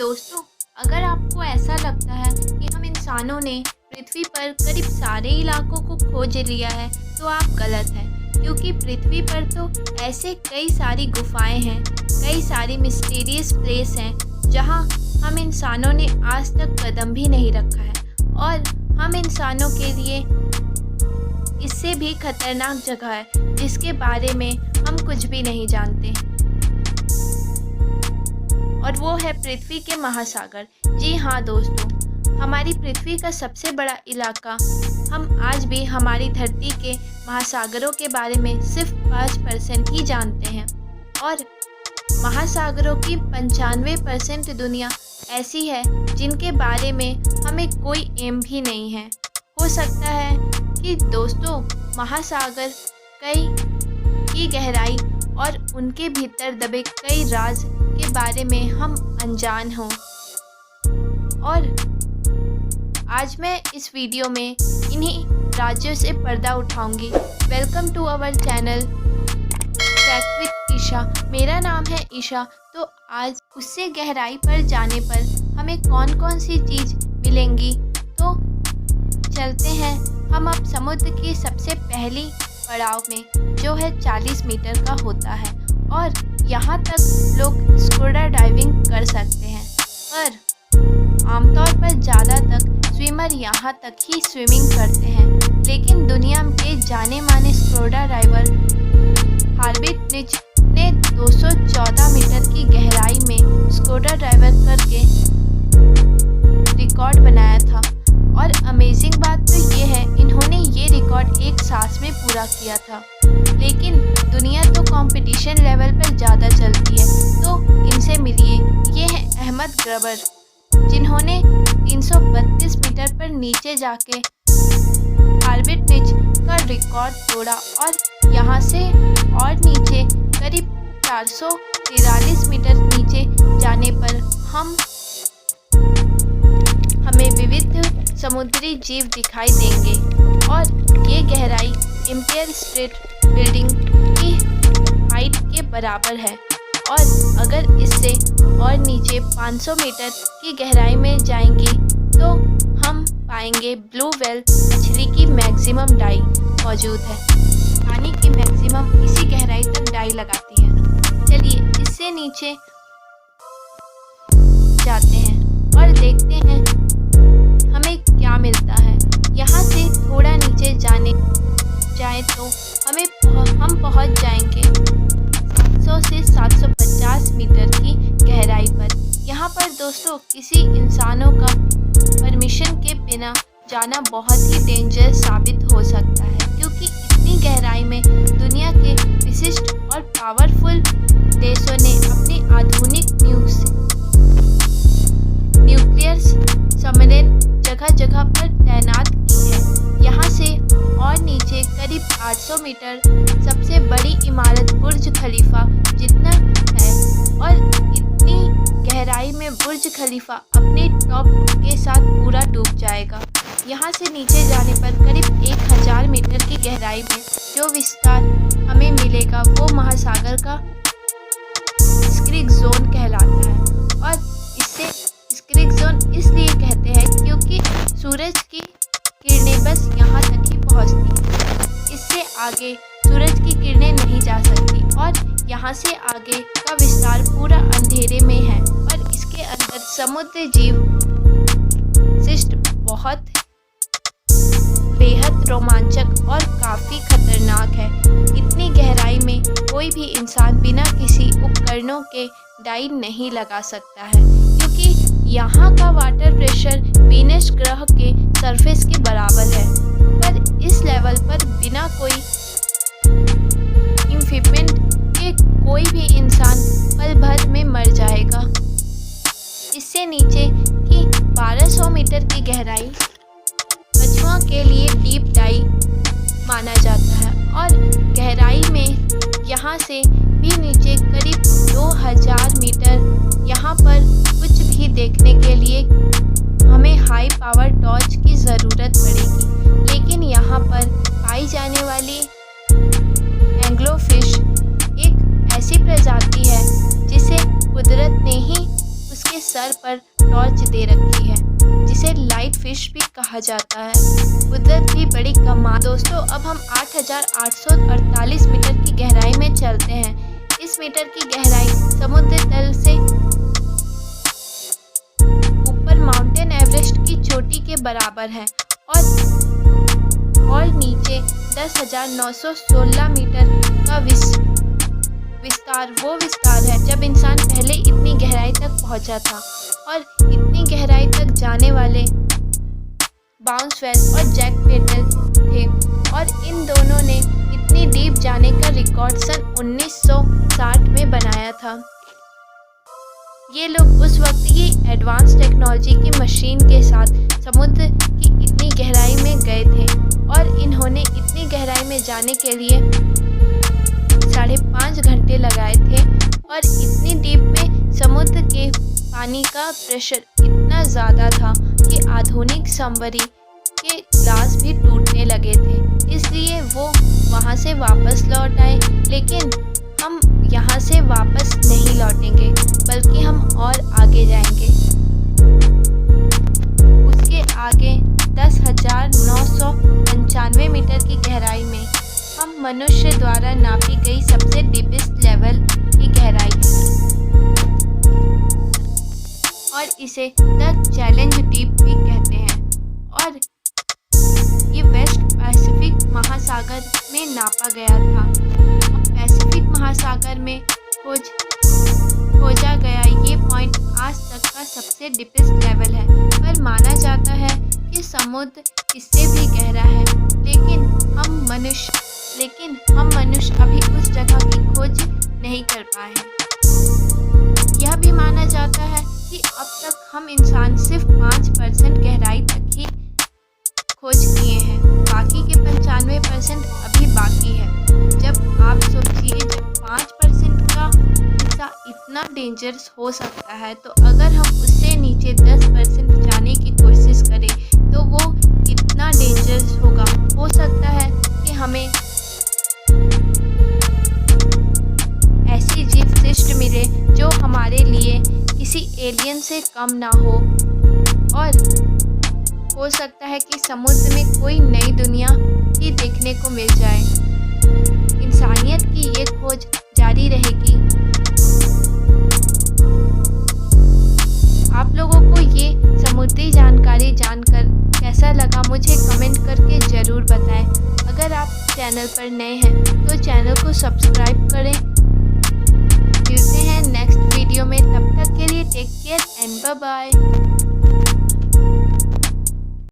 दोस्तों, अगर आपको ऐसा लगता है कि हम इंसानों ने पृथ्वी पर करीब सारे इलाकों को खोज लिया है, तो आप गलत हैं। क्योंकि पृथ्वी पर तो ऐसे कई सारी गुफाएं हैं, कई सारी मिस्टीरियस प्लेस हैं जहां हम इंसानों ने आज तक कदम भी नहीं रखा है, और हम इंसानों के लिए इससे भी खतरनाक जगह है जिसके बारे में हम कुछ भी नहीं जानते, और वो है पृथ्वी के महासागर। जी हाँ दोस्तों, हमारी पृथ्वी का सबसे बड़ा इलाका, हम आज भी हमारी धरती के महासागरों के बारे में सिर्फ 5% ही जानते हैं, और महासागरों की 95% दुनिया ऐसी है जिनके बारे में हमें कोई एम भी नहीं है। हो सकता है कि दोस्तों महासागर की गहराई और उनके भीतर दबे कई राज के बारे में हम अनजान हों, और आज मैं इस वीडियो में इन्हीं राज्यों से पर्दा उठाऊंगी। Welcome to our channel fact with Isha. मेरा नाम है ईशा। तो आज उससे गहराई पर जाने पर हमें कौन कौन सी चीज़ मिलेंगी, तो चलते हैं हम अब समुद्र की सबसे पहली पड़ाव में, जो है 40 मीटर का होता है, और यहाँ तक लोग स्कूबा डाइविंग कर सकते हैं, पर आमतौर पर ज़्यादातर स्विमर यहाँ तक ही स्विमिंग करते हैं। लेकिन दुनिया के जाने माने स्कूबा डाइवर हार्विट निच ने 214 मीटर की गहराई में स्कूबा डाइवर करके रिकॉर्ड बनाया था, और अमेजिंग बात तो ये है इन्होंने ये रिकॉर्ड एक सांस में पूरा किया था। लेकिन दुनिया तो कंपटीशन लेवल पर ज़्यादा चलती है, तो इनसे मिलिए, ये है अहमद ग्रबर, जिन्होंने 332 मीटर पर नीचे जाके हार्विट निच का रिकॉर्ड तोड़ा, और यहाँ से और नीचे करीब 443 मीटर नीचे जाने पर हमें विविध समुद्री जीव दिखाई देंगे, और ये गहराई एम्पायर स्टेट बिल्डिंग की हाइट के बराबर है। और अगर इससे और नीचे 500 मीटर की गहराई में जाएंगी तो हम पाएंगे ब्लू व्हेल मछली की मैक्सिमम डाई मौजूद है। पानी की मैक्सिमम इसी गहराई तक डाई लगाती है। चलिए इससे नीचे जाते हैं और देखते हैं हमें क्या मिलता है। यहाँ से थोड़ा नीचे जाए तो हम पहुँच जाएंगे 700 से 750 मीटर की गहराई पर। यहाँ पर दोस्तों किसी इंसानों का परमिशन के बिना जाना बहुत ही डेंजरस साबित हो सकता है, क्योंकि इतनी गहराई में दुनिया के विशिष्ट और पावरफुल देशों ने अपने आधुनिक न्यूक्लियर सबमरीन जगह जगह पर तैनात की है। यहाँ से और नीचे करीब 800 मीटर सबसे बड़ी इमारत बुर्ज खलीफा जितना है, और इतनी गहराई में बुर्ज खलीफा अपने टॉप के साथ पूरा डूब जाएगा। यहाँ से नीचे जाने पर करीब 1000 मीटर की गहराई में जो विस्तार हमें मिलेगा वो महासागर का स्क्रीक जोन कहलाता है, और इसे स्क्रीक जोन इसलिए कहते हैं क्योंकि सूरज की किरणें बस यहाँ तक ही पहुँचती हैं। इससे आगे सूरज की किरणें नहीं जा सकती, और यहाँ से आगे का विस्तार पूरा अंधेरे में है, और इसके अंदर समुद्र जीव शिष्ट बहुत बेहद रोमांचक और काफ़ी खतरनाक है। इतनी गहराई में कोई भी इंसान बिना किसी उपकरणों के डाइव नहीं लगा सकता है, क्योंकि यहाँ का वाटर प्रेशर वीनस ग्रह के सरफेस के बराबर है। पर इस लेवल पर बिना कोई इक्विपमेंट के कोई भी इंसान पल भर में मर जाएगा। इससे नीचे की 1200 मीटर की गहराई कछुआ के लिए डीप डाई माना जाता है, और गहराई में यहाँ से भी नीचे करीब 2000 मीटर। यहाँ पर कुछ भी देखने के लिए हमें हाई पावर टॉर्च की ज़रूरत पड़ेगी, लेकिन यहाँ पर पाई जाने वाली एंग्लोफिश एक ऐसी प्रजाति है जिसे कुदरत ने ही उसके सर पर टॉर्च दे रखी है, जिसे लाइट फिश भी कहा जाता है। कुदरत भी बड़ी कमाल। दोस्तों, अब हम 8,848 मीटर की गहराई में चलते हैं। इस मीटर की गहराई समुद्र तल से ऊपर माउंटेन एवरेस्ट की चोटी के बराबर है और नीचे 10,916 मीटर का विस्तार है। जब इंसान पहले इतनी गहराई तक पहुंचा था और इतनी गहराई तक जाने वाले बाउंसवेल और जैक पेडल थे, और इन दोनों ने इतनी डीप जाने का रिकॉर्ड सन 1960 में बनाया था। ये लोग उस वक्त की एडवांस टेक्नोलॉजी की मशीन के साथ समुद्र की इतनी गहराई में गए थे, और इन्होंने इतनी गहराई में जाने के लिए 5.5 घंटे लगाए थे। और इतनी डीप में समुद्र के पानी का प्रेशर इतना ज़्यादा था कि आधुनिक सबमरीन के ग्लास भी टूटने लगे थे। इसलिए वो वहाँ से वापस लौट आए। लेकिन हम यहाँ से वापस नहीं लौटेंगे, बल्कि हम और आगे जाएंगे। उसके आगे 10,995 मीटर की गहराई में हम मनुष्य द्वारा नापी गई सबसे डीपेस्ट लेवल की गहराई है, और इसे द चैलेंज डीप भी कहते हैं। और ये वेस्ट पैसिफिक महासागर में नापा गया था। पैसिफिक महासागर में खोजा गया ये पॉइंट आज तक का सबसे डीपेस्ट लेवल है, पर माना जाता है कि समुद्र इससे भी गहरा है। लेकिन हम मनुष्य अभी उस जगह की खोज नहीं कर पाए हैं। यह भी माना जाता है कि अब तक हम इंसान सिर्फ 5% गहराई तक ही खोज किए हैं। बाकी के 95% अभी बाकी है। जब आप सोचिए, जब 5% का हिस्सा इतना डेंजरस हो सकता है, तो अगर हम उससे नीचे 10% जाने की कोशिश करें तो वो कितना डेंजरस होगा। हो सकता है कि हमें ऐसी जीव सृष्टि मिले जो हमारे लिए किसी एलियन से कम ना हो, और हो सकता है कि समुद्र में कोई नई दुनिया ही देखने को मिल जाए। इंसानियत की ये खोज जारी रहेगी। आप लोगों को ये समुद्री जानकारी जानकर कैसा लगा, मुझे कमेंट करके ज़रूर बताएं। अगर आप चैनल पर नए हैं तो चैनल को सब्सक्राइब करें। मिलते हैं नेक्स्ट वीडियो में, तब तक के लिए take care and bye bye.